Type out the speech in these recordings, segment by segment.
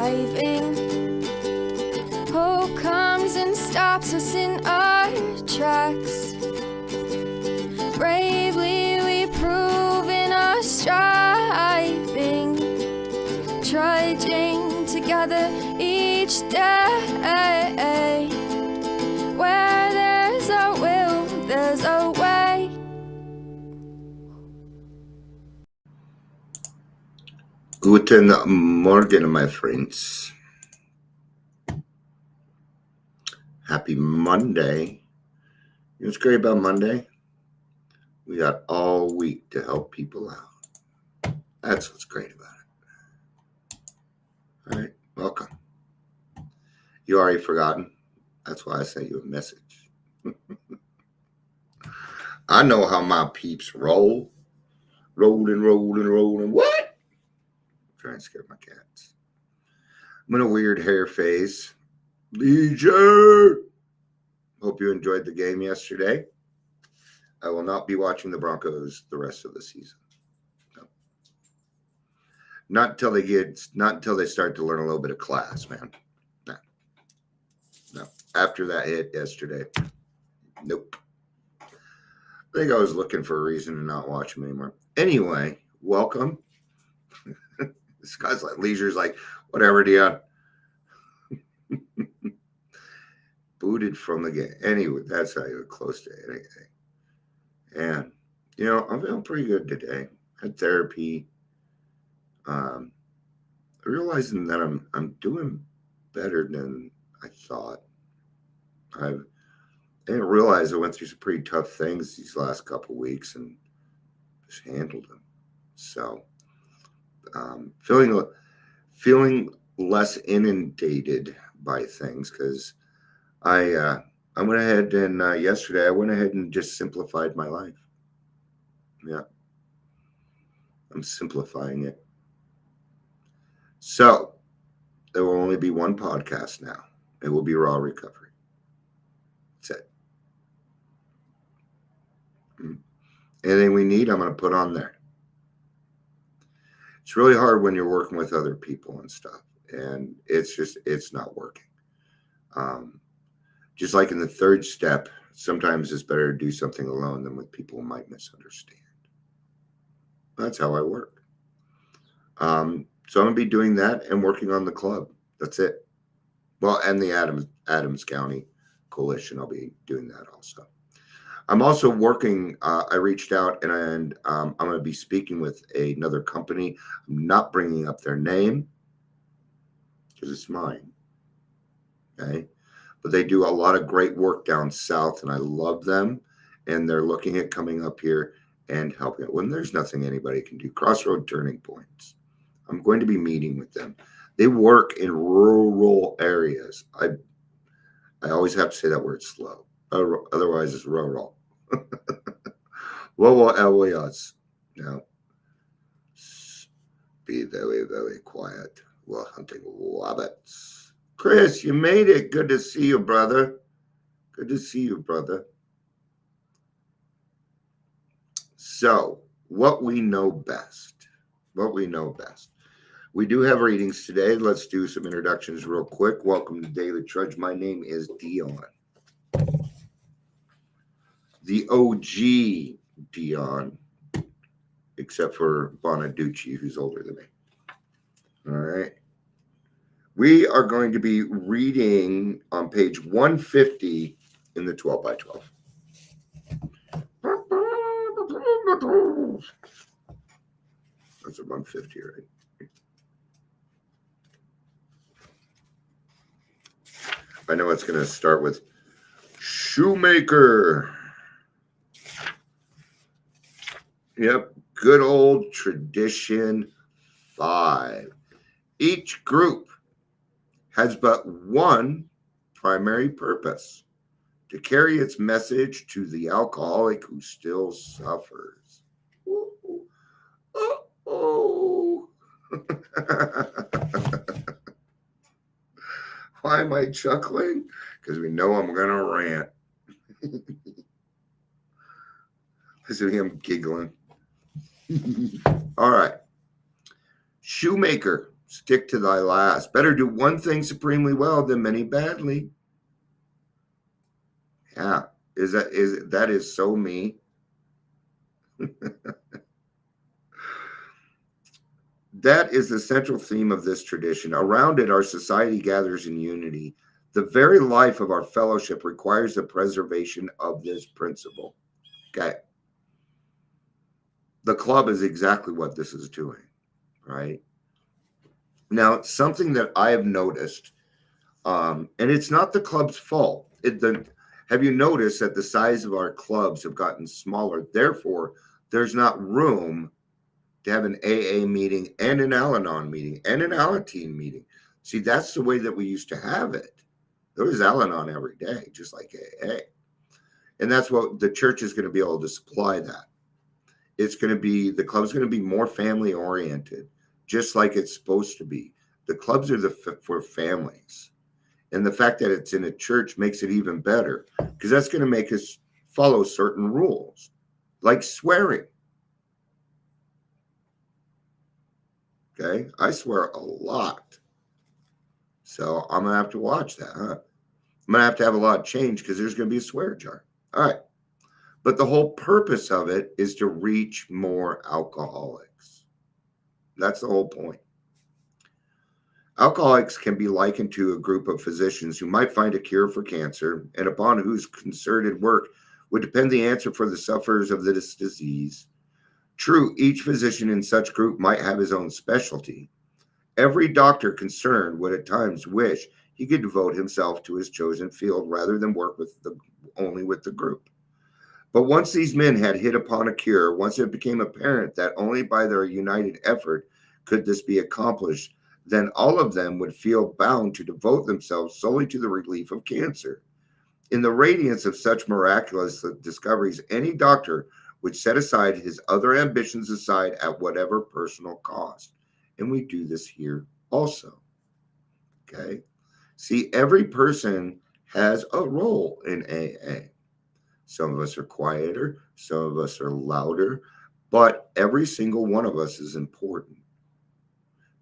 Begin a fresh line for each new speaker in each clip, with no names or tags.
driving. Hope comes and stops us in our tracks. Bravely we prove in our striving, trudging together each day. Where there's a will, there's a way.
Guten Morgen, my friends. Happy Monday. You know what's great about Monday? We got all week to help people out. That's what's great about it. All right, welcome. You already forgotten? That's why I sent you a message. I know how my peeps roll. Rolling. What? I'm trying to scare my cats. I'm in a weird hair phase. Leisure. Hope you enjoyed the game yesterday. I will not be watching the Broncos the rest of the season. No. Not until they start to learn a little bit of class, man. No. After that hit yesterday, nope. I think I was looking for a reason to not watch them anymore. Anyway, welcome. This guy's like, Leisure's like, whatever, Dion. Booted from the game. Anyway, that's how you were close to anything. And, you know, I'm feeling pretty good today. Had therapy. Realizing that I'm doing better than I thought. I didn't realize I went through some pretty tough things these last couple of weeks and just handled them. So, feeling less inundated by things because I went ahead and yesterday I went ahead and just simplified my life. Yeah, I'm simplifying it. So there will only be one podcast now. It will be Raw Recovery. That's it. Anything we need, I'm going to put on there. It's really hard when you're working with other people and stuff, and it's not working. Just like in the third step, sometimes it's better to do something alone than with people who might misunderstand. That's how I work. So I'm going to be doing that and working on the club. That's it. Well, and the Adams County Coalition, I'll be doing that also. I'm also working, I reached out and I'm going to be speaking with another company. I'm not bringing up their name because it's mine. Okay. But they do a lot of great work down south and I love them. And they're looking at coming up here and helping it when there's nothing anybody can do. Crossroad Turning Points. I'm going to be meeting with them. They work in rural areas. I always have to say that word slow. Otherwise, it's rural. Rural areas. Now, be very, very quiet. We're hunting rabbits. Chris, you made it. Good to see you, brother. Good to see you, brother. So, what we know best. We do have readings today. Let's do some introductions real quick. Welcome to Daily Trudge. My name is Dion. The OG Dion, except for Bonaducci, who's older than me. All right. We are going to be reading on page 150 in the 12 by 12. That's a 150, right? I know it's going to start with Shoemaker. Yep, good old tradition 5. Each group has but one primary purpose: to carry its message to the alcoholic who still suffers. Uh-oh. Why am I chuckling? Because we know I'm going to rant. Listen to him giggling. All right. Shoemaker Stick to thy last. Better do one thing supremely well than many badly. Yeah. That is so me. That is the central theme of this tradition. Around it, our society gathers in unity. The very life of our fellowship requires the preservation of this principle. Okay. The club is exactly what this is doing, right? Now, something that I have noticed, and it's not the club's fault. Have you noticed that the size of our clubs have gotten smaller? Therefore, there's not room to have an AA meeting and an Al-Anon meeting and an Alateen meeting. See, that's the way that we used to have it. There was Al-Anon every day, just like AA. And that's what the church is going to be able to supply that. The club's going to be more family oriented, just like it's supposed to be. The clubs are for families. And the fact that it's in a church makes it even better, because that's going to make us follow certain rules, like swearing. Okay, I swear a lot. So I'm going to have to watch that, huh? I'm going to have a lot of change because there's going to be a swear jar. All right. But the whole purpose of it is to reach more alcoholics. That's the whole point. Alcoholics can be likened to a group of physicians who might find a cure for cancer and upon whose concerted work would depend the answer for the sufferers of this disease. True, each physician in such group might have his own specialty. Every doctor concerned would at times wish he could devote himself to his chosen field rather than work only with the group. But once these men had hit upon a cure, once it became apparent that only by their united effort could this be accomplished, then all of them would feel bound to devote themselves solely to the relief of cancer. In the radiance of such miraculous discoveries, any doctor would set aside his other ambitions aside at whatever personal cost. And we do this here also. Okay. See, every person has a role in AA. Some of us are quieter, some of us are louder, but every single one of us is important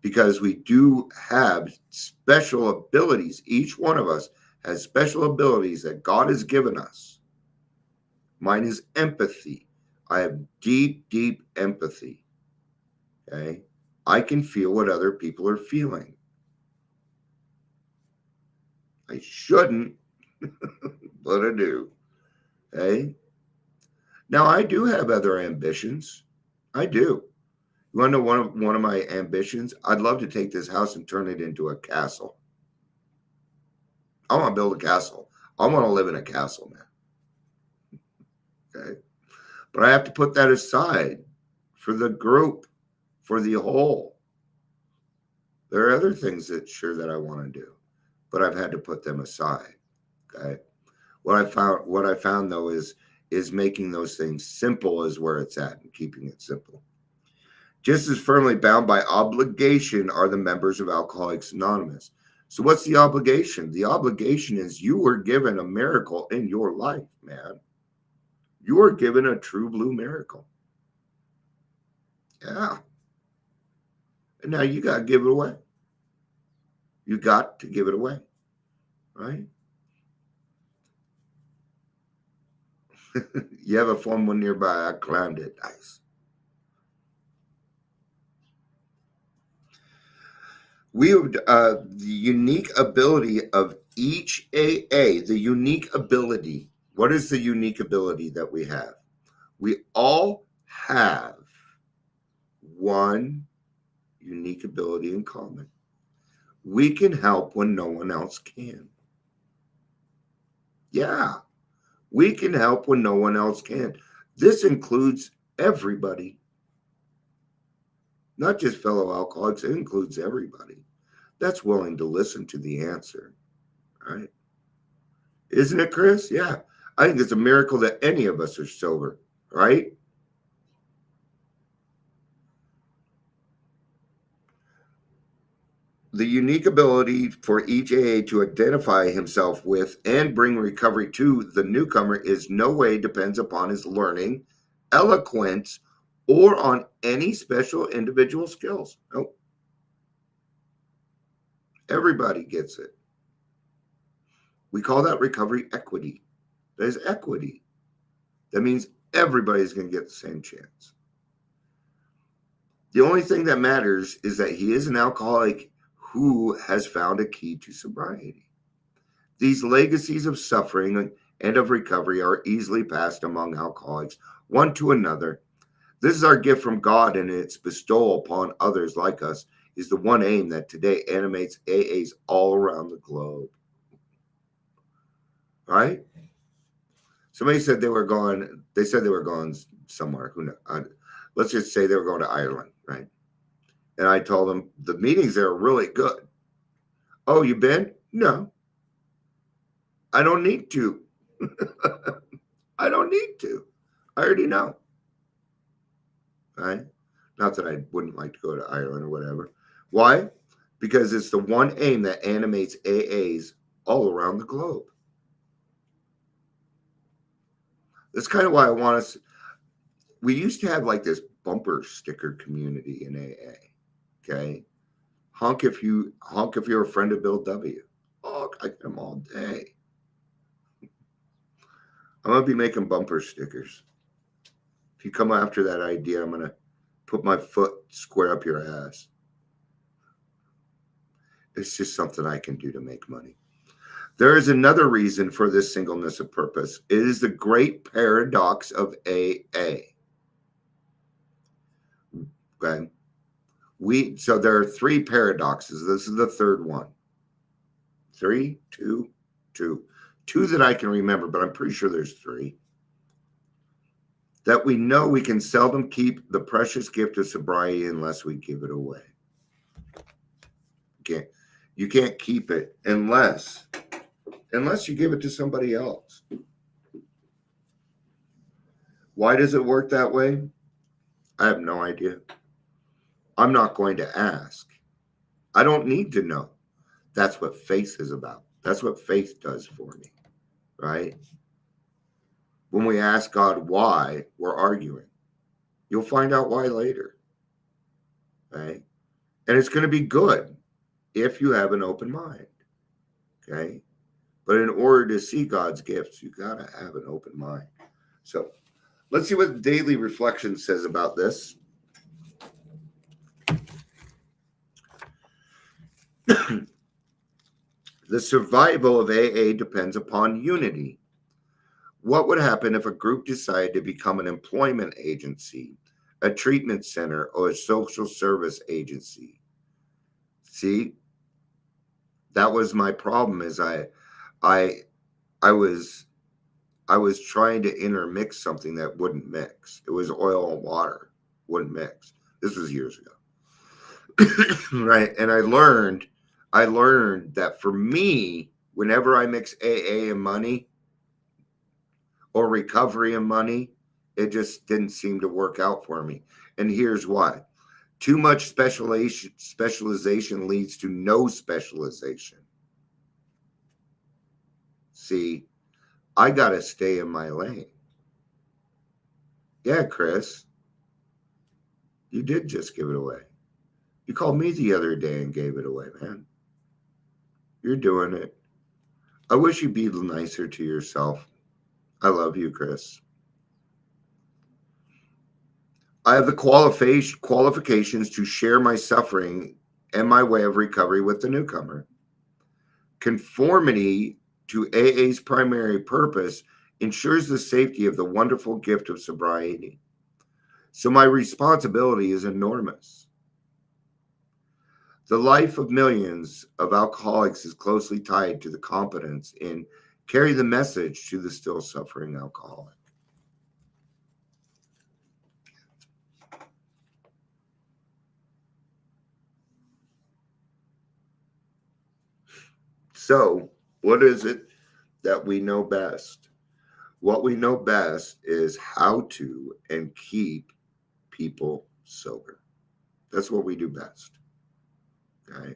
because we do have special abilities. Each one of us has special abilities that God has given us. Mine is empathy. I have deep, deep empathy. Okay. I can feel what other people are feeling. I shouldn't, but I do. Okay. Now, I do have other ambitions. I do. You want to know one of my ambitions? I'd love to take this house and turn it into a castle. I want to build a castle. I want to live in a castle, man. Okay. But I have to put that aside for the group, for the whole. There are other things that I want to do, but I've had to put them aside. Okay. What I found though is making those things simple is where it's at, and keeping it simple. Just as firmly bound by obligation are the members of Alcoholics Anonymous. So what's the obligation? The obligation is you were given a miracle in your life, man. You were given a true blue miracle. Yeah. And now you got to give it away. You got to give it away, right? You have a fun one nearby. I climbed it. Nice. The unique ability of each AA, the unique ability. What is the unique ability that we have? We all have one unique ability in common. We can help when no one else can. Yeah, we can help when no one else can. This includes everybody, not just fellow alcoholics. It includes everybody that's willing to listen to the answer, right? Isn't it, Chris? Yeah, I think it's a miracle that any of us are sober, right? The unique ability for each AA to identify himself with and bring recovery to the newcomer is no way depends upon his learning, eloquence, or on any special individual skills. Nope. Everybody gets it. We call that recovery equity. That is equity. That means everybody's going to get the same chance. The only thing that matters is that he is an alcoholic who has found a key to sobriety. These legacies of suffering and of recovery are easily passed among alcoholics, one to another. This is our gift from God, and its bestowal upon others like us is the one aim that today animates AAs all around the globe. Right? Somebody said they were going somewhere. Who knows? Let's just say they were going to Ireland, right? And I told them the meetings there are really good. Oh, you been? No. I don't need to. I don't need to. I already know. Right? Not that I wouldn't like to go to Ireland or whatever. Why? Because it's the one aim that animates AAs all around the globe. That's kind of why I want us. We used to have like this bumper sticker community in AA. Okay. Honk if you're a friend of Bill W. Oh, I get them all day. I'm going to be making bumper stickers. If you come after that idea, I'm going to put my foot square up your ass. It's just something I can do to make money. There is another reason for this singleness of purpose. It is the great paradox of AA. Okay. So there are three paradoxes. This is the third one. 3, 2, 2. 2 that I can remember, but I'm pretty sure there's 3. That we know we can seldom keep the precious gift of sobriety unless we give it away. You can't keep it unless you give it to somebody else. Why does it work that way? I have no idea. I'm not going to ask. I don't need to know. That's what faith is about. That's what faith does for me, right? When we ask God why, we're arguing. You'll find out why later, right? And it's going to be good if you have an open mind, okay? But in order to see God's gifts, you got to have an open mind. So let's see what Daily Reflection says about this. The survival of AA depends upon unity. What would happen if a group decided to become an employment agency, a treatment center, or a social service agency? See, that was my problem. Is I was trying to intermix something that wouldn't mix. It was oil and water, wouldn't mix. This was years ago, right? And I learned that for me, whenever I mix AA and money or recovery and money, it just didn't seem to work out for me. And here's why. Too much specialization leads to no specialization. See, I got to stay in my lane. Yeah, Chris, you did just give it away. You called me the other day and gave it away, man. You're doing it. I wish you'd be nicer to yourself. I love you, Chris. I have the qualifications to share my suffering and my way of recovery with the newcomer. Conformity to AA's primary purpose ensures the safety of the wonderful gift of sobriety. So my responsibility is enormous. The life of millions of alcoholics is closely tied to the competence in carry the message to the still suffering alcoholic. So, what is it that we know best? What we know best is how to and keep people sober. That's what we do best. Okay?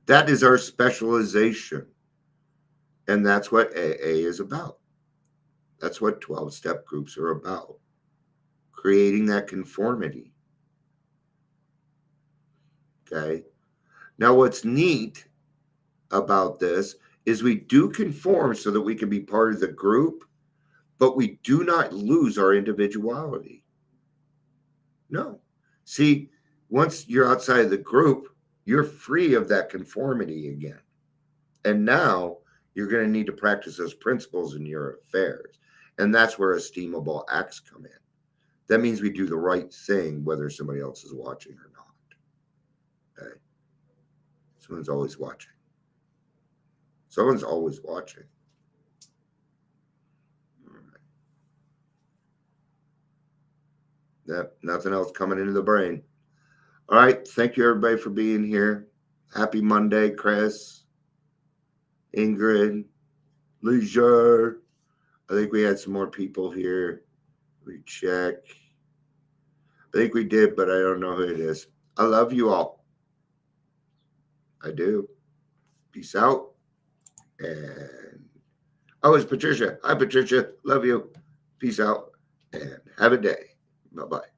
That is our specialization. And that's what AA is about. That's what 12-step groups are about. Creating that conformity. Okay? Now, what's neat about this is we do conform so that we can be part of the group, but we do not lose our individuality. No. See, once you're outside of the group, you're free of that conformity again. And now you're going to need to practice those principles in your affairs. And that's where esteemable acts come in. That means we do the right thing, whether somebody else is watching or not. Okay? Someone's always watching. Someone's always watching. All right. Yep, nothing else coming into the brain. All right. Thank you, everybody, for being here. Happy Monday, Chris, Ingrid, Leisure. I think we had some more people here. We check. I think we did, but I don't know who it is. I love you all. I do. Peace out. And it's Patricia. Hi, Patricia. Love you. Peace out. And have a day. Bye-bye.